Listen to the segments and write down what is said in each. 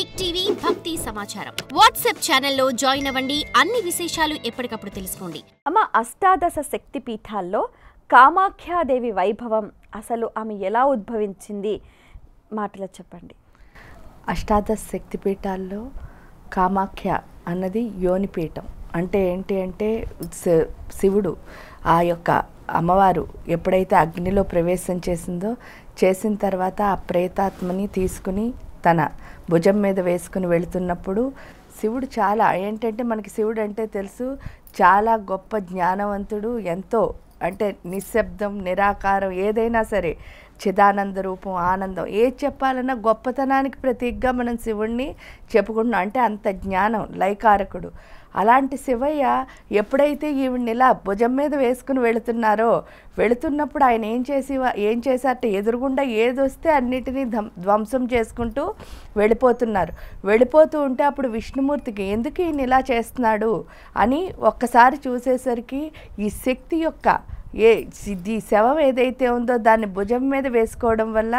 Big TV భక్తి సమాచారం WhatsApp ఛానల్లో జాయిన్ అవ్వండి. అన్ని విశేషాలు ఎప్పటికప్పుడు తెలుసుకోండి. అమ్మ, అష్టాదశ శక్తి పీఠాల్లో కామాఖ్యాదేవి వైభవం అసలు ఆమె ఎలా ఉద్భవించింది మాటలో చెప్పండి. అష్టాదశ శక్తిపీఠాల్లో కామాఖ్య అన్నది యోనిపీఠం. అంటే ఏంటి అంటే శివుడు ఆ యొక్క అమ్మవారు ఎప్పుడైతే అగ్నిలో ప్రవేశం చేసిన తర్వాత ఆ ప్రేతాత్మని తీసుకుని తన భుజం మీద వేసుకుని వెళుతున్నప్పుడు శివుడు చాలా ఏంటంటే మనకి శివుడు అంటే తెలుసు, చాలా గొప్ప జ్ఞానవంతుడు. ఎంతో అంటే నిశ్శబ్దం, నిరాకారం, ఏదైనా సరే చిదానంద రూపం, ఆనందం, ఏది చెప్పాలన్నా గొప్పతనానికి ప్రతీకగా మనం శివుణ్ణి చెప్పుకుంటున్నాం. అంటే అంత జ్ఞానం, లయకారకుడు. అలాంటి శివయ్య ఎప్పుడైతే ఈవిడ్ని ఇలా భుజం మీద వేసుకుని వెళుతున్నప్పుడు ఆయన ఏం చేశారట, ఎదురుగుండా ఏదొస్తే అన్నిటినీ ధ్వంసం చేసుకుంటూ వెళ్ళిపోతూ ఉంటే అప్పుడు విష్ణుమూర్తికి ఎందుకు ఈయన ఇలా చేస్తున్నాడు అని ఒక్కసారి చూసేసరికి ఈ శక్తి యొక్క ఈ శవం ఏదైతే ఉందో దాన్ని భుజం మీద వేసుకోవడం వల్ల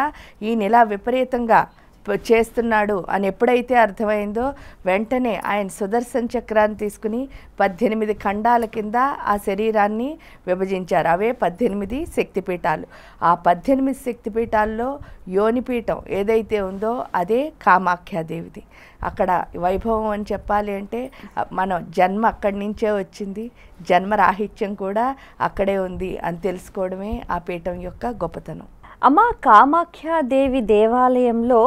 ఈయన ఇలా విపరీతంగా చేస్తున్నాడు అని ఎప్పుడైతే అర్థమైందో వెంటనే ఆయన సుదర్శన చక్రాన్ని తీసుకుని 18 ఖండాల కింద ఆ శరీరాన్ని విభజించారు. అవే 18 శక్తిపీఠాలు. ఆ 18 శక్తిపీఠాల్లో యోనిపీఠం ఏదైతే ఉందో అదే కామాఖ్యాదేవిది. అక్కడ వైభవం అని చెప్పాలి అంటే మన జన్మ అక్కడి నుంచే వచ్చింది, జన్మరాహిత్యం కూడా అక్కడే ఉంది అని తెలుసుకోవడమే ఆ పీఠం యొక్క గొప్పతనం. అమ్మ, కామాఖ్యాదేవి దేవాలయంలో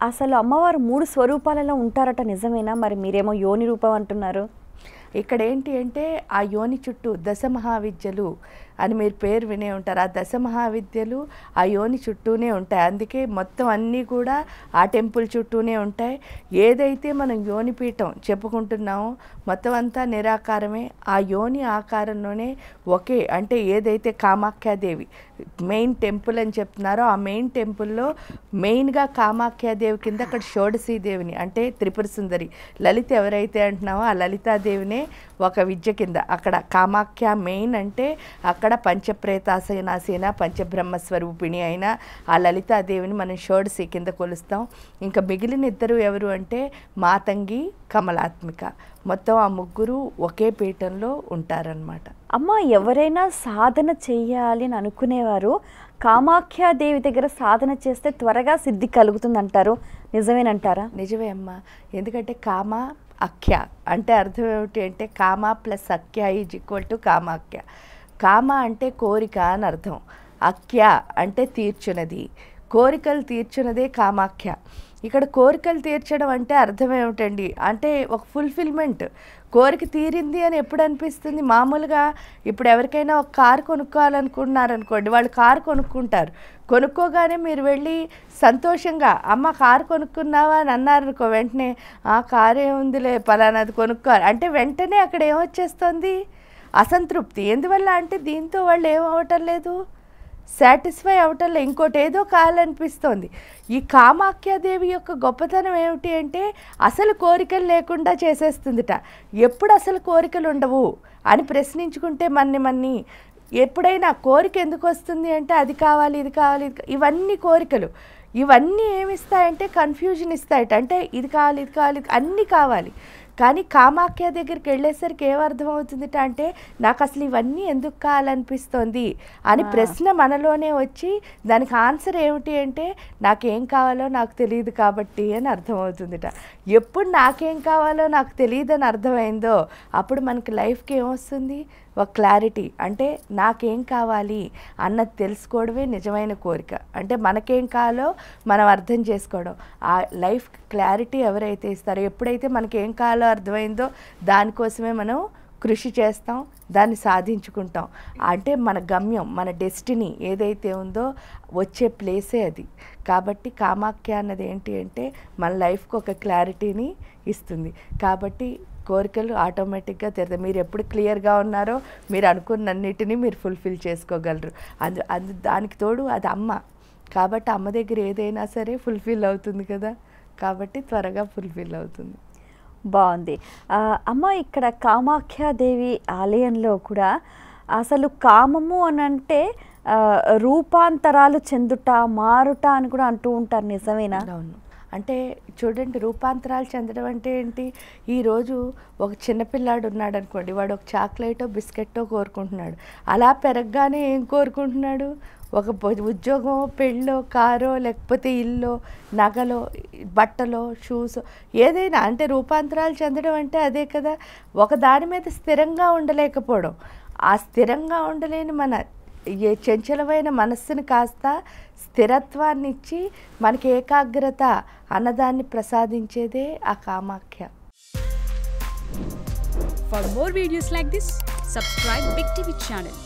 అసలు అమ్మవారు 3 స్వరూపాలలో ఉంటారట, నిజమేనా? మరి మీరేమో యోని రూపం అంటున్నారు. ఇక్కడ ఏంటి అంటే ఆ యోని చుట్టూ దశమహావిద్యలు అని మీరు పేరు వినే ఉంటారు. ఆ దశమహావిద్యలు ఆ యోని చుట్టూనే ఉంటాయి. అందుకే మొత్తం అన్నీ కూడా ఆ టెంపుల్ చుట్టూనే ఉంటాయి. ఏదైతే మనం యోనిపీఠం చెప్పుకుంటున్నామో మొత్తం అంతా నిరాకారమే. ఆ యోని ఆకారంలోనే ఒకే అంటే ఏదైతే కామాఖ్యాదేవి మెయిన్ టెంపుల్ అని చెప్తున్నారో ఆ మెయిన్ టెంపుల్లో మెయిన్గా కామాఖ్యాదేవి కింద అక్కడ షోడశీదేవిని అంటే త్రిపుర సుందరి లలిత ఎవరైతే అంటున్నామో ఆ లలితాదేవినే ఒక విద్య కింద అక్కడ కామాఖ్య మెయిన్ అంటే అక్కడ పంచప్రేతాసనాసీన పంచబ్రహ్మస్వరూపిణి అయిన ఆ లలితాదేవిని మనం షోడశి కింద కొలుస్తాం. ఇంకా మిగిలిన ఇద్దరు ఎవరు అంటే మాతంగి, కమలాత్మిక. మొత్తం ఆ ముగ్గురు ఒకే పీఠంలో ఉంటారనమాట. అమ్మ, ఎవరైనా సాధన చెయ్యాలి అని అనుకునేవారు కామాఖ్యాదేవి దగ్గర సాధన చేస్తే త్వరగా సిద్ధి కలుగుతుందంటారు, నిజమేనంటారా? నిజమే అమ్మ. ఎందుకంటే కామ అఖ్య అంటే అర్థం ఏమిటి అంటే కామ ప్లస్ అఖ్య ఈజ్ ఈక్వల్ టు కామాఖ్య. కామ అంటే కోరిక అని అర్థం, అఖ్య అంటే తీర్చునది, కోరికలు తీర్చునదే కామాఖ్య. ఇక్కడ కోరికలు తీర్చడం అంటే అర్థం ఏమిటండి అంటే ఒక ఫుల్ఫిల్మెంట్. కోరిక తీరింది అని ఎప్పుడు అనిపిస్తుంది? మామూలుగా ఇప్పుడు ఎవరికైనా ఒక కారు కొనుక్కోవాలనుకుంటున్నారనుకోండి, వాళ్ళు కారు కొనుక్కోగానే మీరు వెళ్ళి సంతోషంగా అమ్మ కారు కొనుక్కున్నావా అని అన్నారనుకో, వెంటనే ఆ కారు ఏముందిలే పలానాది కొనుక్కోవాలి అంటే వెంటనే అక్కడ ఏమొచ్చేస్తుంది? అసంతృప్తి. ఎందువల్ల అంటే దీంతో వాళ్ళు ఏమవటం లేదు, సాటిస్ఫై అవటంలో ఇంకోటి ఏదో కావాలనిపిస్తోంది. ఈ కామాఖ్యాదేవి యొక్క గొప్పతనం ఏమిటి అంటే అసలు కోరికలు లేకుండా చేసేస్తుందిట. ఎప్పుడు అసలు కోరికలు ఉండవు అని ప్రశ్నించుకుంటే మన్ని ఎప్పుడైనా కోరిక ఎందుకు వస్తుంది అంటే అది కావాలి, ఇది కావాలి, ఇవన్నీ కోరికలు. ఇవన్నీ ఏమిస్తాయంటే కన్ఫ్యూజన్ ఇస్తాయట. అంటే ఇది కావాలి, ఇది కావాలి, అన్నీ కావాలి. కానీ కామాఖ్య దగ్గరికి వెళ్ళేసరికి ఏమర్థమవుతుందిట అంటే నాకు అసలు ఇవన్నీ ఎందుకు కావాలనిపిస్తోంది అని ప్రశ్న మనలోనే వచ్చి దానికి ఆన్సర్ ఏమిటి అంటే నాకేం కావాలో నాకు తెలియదు కాబట్టి అని అర్థమవుతుందిట. ఎప్పుడు నాకేం కావాలో నాకు తెలియదని అర్థమైందో అప్పుడు మనకి లైఫ్కి ఏమొస్తుంది? ఒక క్లారిటీ. అంటే నాకేం కావాలి అన్నది తెలుసుకోవడమే నిజమైన కోరిక. అంటే మనకేం కావాలో మనం అర్థం చేసుకోవడం. ఆ లైఫ్ క్లారిటీ ఎవరైతే ఇస్తారో, ఎప్పుడైతే మనకేం కావాలో అర్థమైందో దానికోసమే మనం కృషి చేస్తాం, దాన్ని సాధించుకుంటాం. అంటే మన గమ్యం, మన డెస్టినీ ఏదైతే ఉందో వచ్చే ప్లేసే అది. కాబట్టి కామాఖ్య అన్నది ఏంటి అంటే మన లైఫ్కి ఒక క్లారిటీని ఇస్తుంది. కాబట్టి కోరికలు ఆటోమేటిక్గా తీరుతాయి. మీరు ఎప్పుడు క్లియర్గా ఉన్నారో మీరు అనుకున్నన్నిటినీ మీరు ఫుల్ఫిల్ చేసుకోగలరు. దానికి తోడు అది అమ్మ కాబట్టి అమ్మ దగ్గర ఏదైనా సరే ఫుల్ఫిల్ అవుతుంది కదా, కాబట్టి త్వరగా ఫుల్ఫిల్ అవుతుంది. బాగుంది అమ్మ. ఇక్కడ కామాఖ్యాదేవి ఆలయంలో కూడా అసలు కామము అని అంటే రూపాంతరాలు చెందుట, మారుట అని కూడా అంటూ ఉంటారు, నిజమేనా? అవును, అంటే చూడండి, రూపాంతరాలు చెందడం అంటే ఏంటి? ఈరోజు ఒక చిన్నపిల్లాడు ఉన్నాడు అనుకోండి, వాడు ఒక చాక్లెటో బిస్కెట్టో కోరుకుంటున్నాడు. అలా పెరగగానే ఏం కోరుకుంటున్నాడు? ఒక ఉద్యోగం, పెళ్ళో, కారో, లేకపోతే ఇల్లు, నగలో, బట్టలో, షూస్, ఏదైనా. అంటే రూపాంతరాలు చెందడం అంటే అదే కదా. ఒక దాని మీద స్థిరంగా ఉండలేకపోవడం. ఆ స్థిరంగా ఉండలేని మన చంచలమైన మనస్సుని కాస్త స్థిరత్వాన్ని ఇచ్చి మనకి ఏకాగ్రత అన్నదాన్ని ప్రసాదించేదే ఆ Kamakhya. For more videos like this, subscribe Big TV channel.